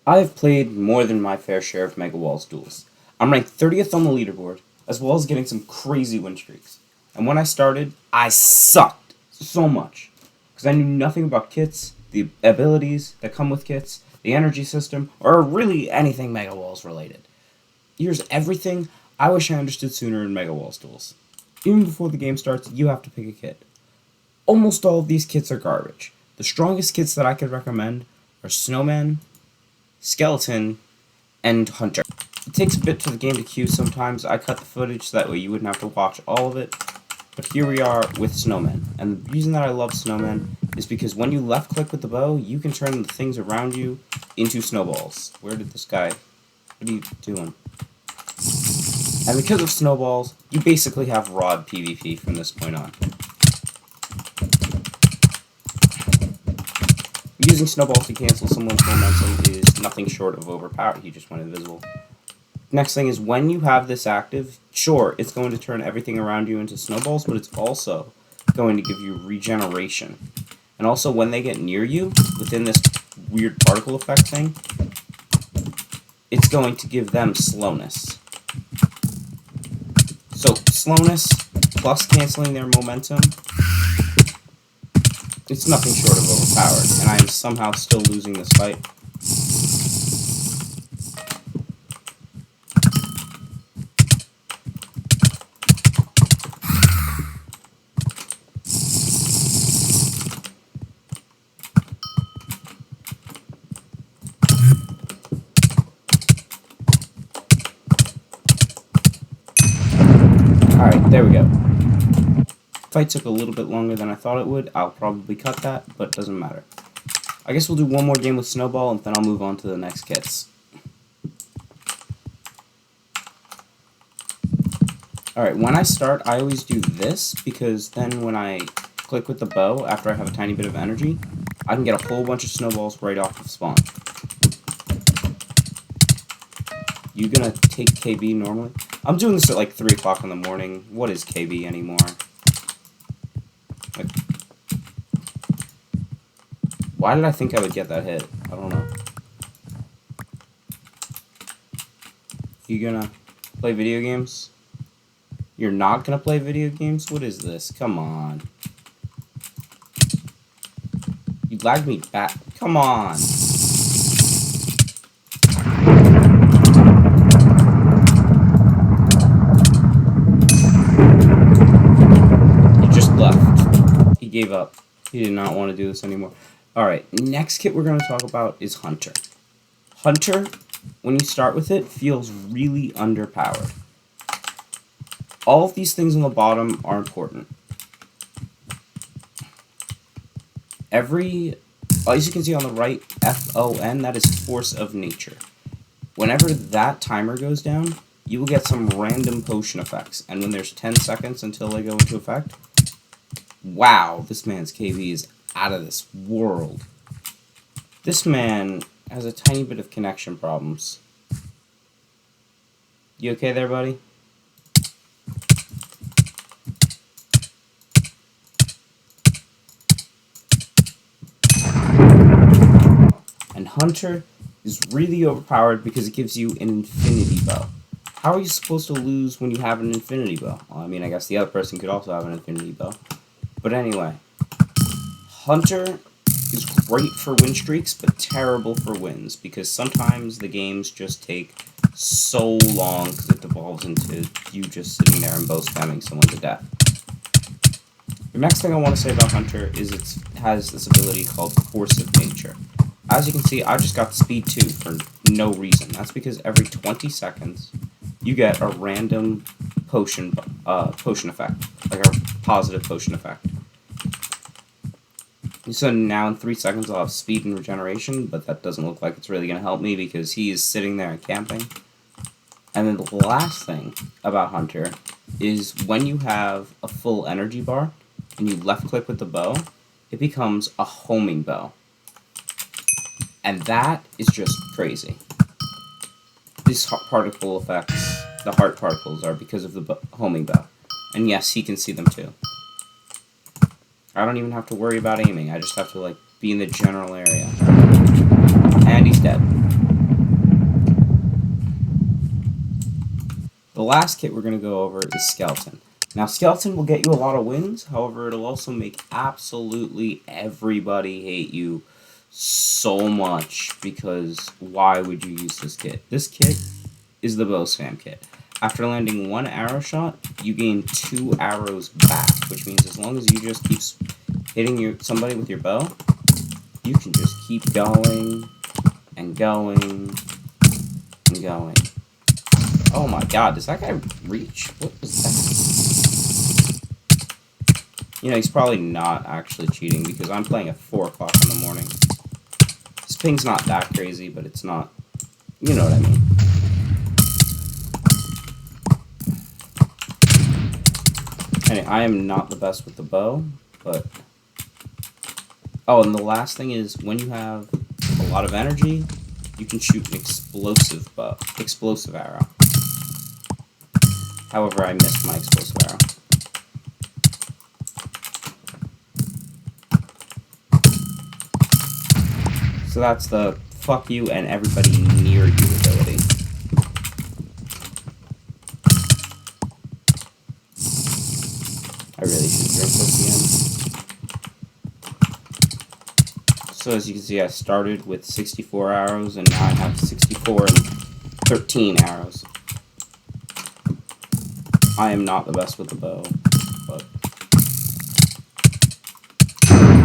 I have played more than my fair share of Megawalls duels. I'm ranked 30th on the leaderboard, as well as getting some crazy win streaks. And when I started, I sucked so much, because I knew nothing about kits, the abilities that come with kits, the energy system, or really anything Megawalls related. Here's everything I wish I understood sooner in Megawalls duels. Even before the game starts, you have to pick a kit. Almost all of these kits are garbage. The strongest kits that I could recommend are Snowman, Skeleton, and Hunter. It takes a bit for the game to queue sometimes. I cut the footage so that way you wouldn't have to watch all of it. But here we are with Snowman. And the reason that I love Snowman is because when you left click with the bow, you can turn the things around you into snowballs. Where did this guy... What are you doing? And because of snowballs, you basically have rod PvP from this point on. Using snowballs to cancel someone's momentum is nothing short of overpowered. He just went invisible. Next thing is, when you have this active, sure, it's going to turn everything around you into snowballs, but it's also going to give you regeneration. And also, when they get near you, within this weird particle effect thing, it's going to give them slowness. So, slowness plus canceling their momentum, it's nothing short of overpowered, and I am somehow still losing this fight. Alright, there we go. Fight took a little bit longer than I thought it would. I'll probably cut that, but it doesn't matter. I guess we'll do one more game with Snowball, and then I'll move on to the next kits. Alright, when I start, I always do this, because then when I click with the bow, after I have a tiny bit of energy, I can get a whole bunch of snowballs right off of spawn. You gonna take KB normally? I'm doing this at like 3 o'clock in the morning. What is KB anymore? Like, why did I think I would get that hit? I don't know. You gonna play video games? You're not gonna play video games? What is this? Come on. You lagged me back. Come on. Gave up. He did not want to do this anymore. Alright, next kit we're going to talk about is Hunter. Hunter, when you start with it, feels really underpowered. All of these things on the bottom are important. As you can see on the right, FON, that is force of nature. Whenever that timer goes down, you will get some random potion effects. And when there's 10 seconds until they go into effect, wow, this man's KB is out of this world. This man has a tiny bit of connection problems. You okay there, buddy? And Hunter is really overpowered because it gives you an infinity bow. How are you supposed to lose when you have an infinity bow? Well, I mean, I guess the other person could also have an infinity bow. But anyway, Hunter is great for win streaks, but terrible for wins, because sometimes the games just take so long because it devolves into you just sitting there and bow spamming someone to death. The next thing I want to say about Hunter is it has this ability called Force of Nature. As you can see, I just got speed 2 for no reason. That's because every 20 seconds, you get a random potion effect, like a positive potion effect. So now in 3 seconds I'll have speed and regeneration, but that doesn't look like it's really going to help me because he is sitting there and camping. And then the last thing about Hunter is when you have a full energy bar and you left click with the bow, it becomes a homing bow. And that is just crazy. These particle effects, the heart particles, are because of the homing bow. And yes, he can see them too. I don't even have to worry about aiming. I just have to, like, be in the general area. And he's dead. last kit we're going to go over is Skeleton. Now, Skeleton will get you a lot of wins, however, it'll also make absolutely everybody hate you so much, because why would you use this kit? This kit is the bow spam kit. After landing 1 arrow shot, you gain 2 arrows back, which means as long as you just keep hitting somebody with your bow, you can just keep going and going and going. Oh my god, does that guy reach? What was that? You know, he's probably not actually cheating because I'm playing at 4 o'clock in the morning. This ping's not that crazy, but it's not, you know what I mean. Anyway, I am not the best with the bow, but... Oh, and the last thing is, when you have a lot of energy, you can shoot an explosive arrow. However, I missed my explosive arrow. So that's the fuck you and everybody near you ability. I really should drink this again. So as you can see, I started with 64 arrows, and now I have 64 and 13 arrows. I am not the best with the bow, but...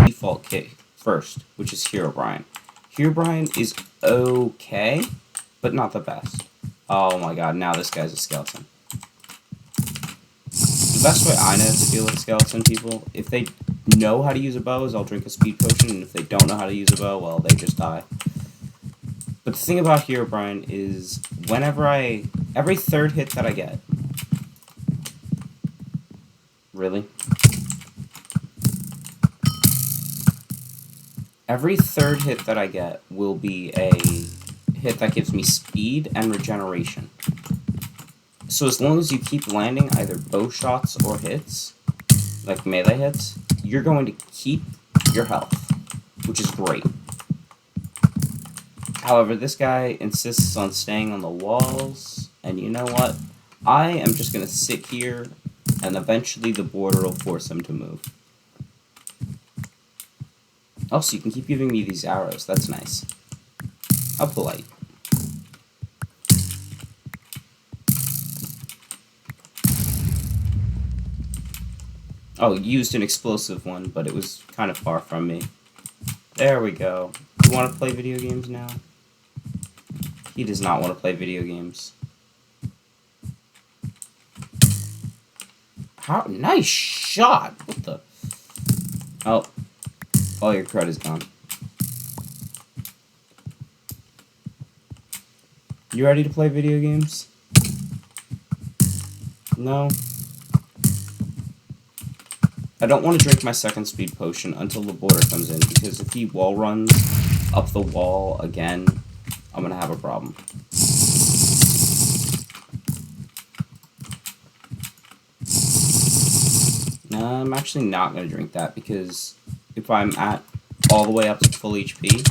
Default kit first, which is Herobrine. Herobrine is okay, but not the best. Oh my god, now this guy's a skeleton. The best way I know to deal with skeleton people, if they know how to use a bow, is I'll drink a speed potion, and if they don't know how to use a bow, well, they just die. But the thing about Herobrine is, every third hit that I get... Really? Every third hit that I get will be a hit that gives me speed and regeneration. So as long as you keep landing either bow shots or hits, like melee hits, you're going to keep your health, which is great. However, this guy insists on staying on the walls, and you know what? I am just going to sit here, and eventually the border will force him to move. Oh, so you can keep giving me these arrows. That's nice. How polite. Oh, used an explosive one, but it was kind of far from me. There we go. You want to play video games now? He does not want to play video games. How nice shot! What the? Oh. All your cred is gone. You ready to play video games? No? I don't want to drink my second speed potion until the border comes in, because if he wall runs up the wall again, I'm gonna have a problem. No, I'm actually not gonna drink that, because if I'm at all the way up to full HP,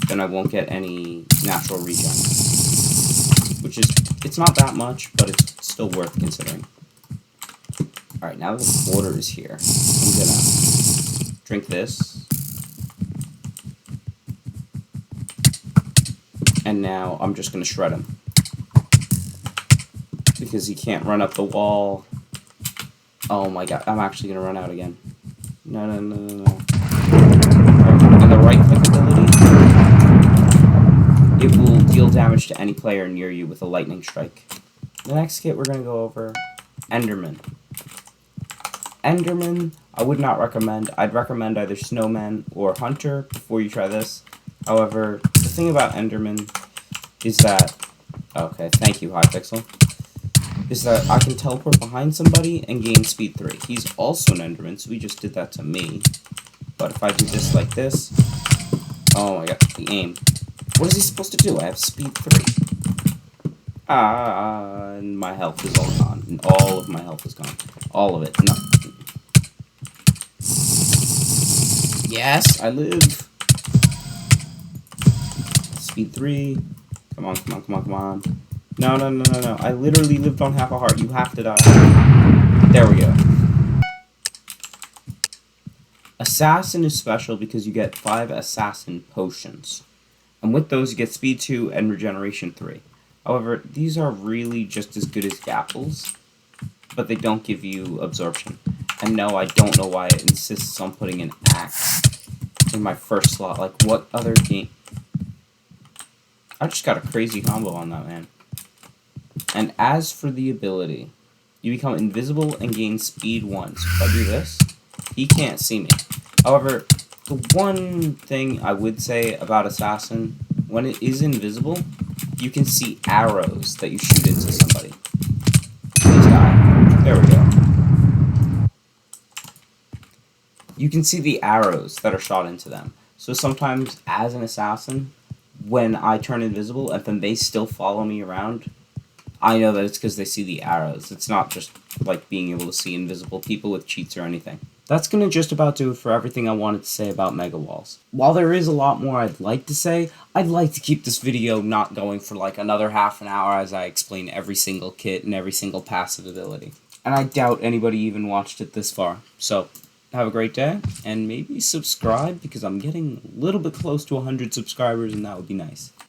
then I won't get any natural regen. Which is, it's not that much, but it's still worth considering. Alright, now that the border is here, I'm gonna drink this. And now I'm just gonna shred him. Because he can't run up the wall. Oh my god, I'm actually gonna run out again. No. And the right click ability, it will deal damage to any player near you with a lightning strike. The next kit we're going to go over, Enderman. Enderman, I would not recommend. I'd recommend either Snowman or Hunter before you try this. However, the thing about Enderman is that... Okay, thank you, Hypixel. Is that I can teleport behind somebody and gain speed 3. He's also an Enderman, so he just did that to me. But if I do this like this... Oh my god, the aim. What is he supposed to do? I have speed 3. And my health is all gone. And all of my health is gone. All of it. No. Yes, I live. Speed 3. Come on. No, no, no, no, no. I literally lived on half a heart. You have to die. There we go. Assassin is special because you get 5 assassin potions. And with those, you get speed 2 and regeneration 3. However, these are really just as good as gapples, but they don't give you absorption. And no, I don't know why it insists on putting an axe in my first slot. Like, what other game? I just got a crazy combo on that, man. And as for the ability, you become invisible and gain speed 1. So if I do this, he can't see me. However, the one thing I would say about Assassin, when it is invisible, you can see arrows that you shoot into somebody. Please die. There we go. You can see the arrows that are shot into them. So sometimes, as an assassin, when I turn invisible and then they still follow me around, I know that it's because they see the arrows. It's not just like being able to see invisible people with cheats or anything. That's going to just about do it for everything I wanted to say about Megawalls. While there is a lot more I'd like to say, I'd like to keep this video not going for like another half an hour as I explain every single kit and every single passive ability. And I doubt anybody even watched it this far. So, have a great day, and maybe subscribe because I'm getting a little bit close to 100 subscribers and that would be nice.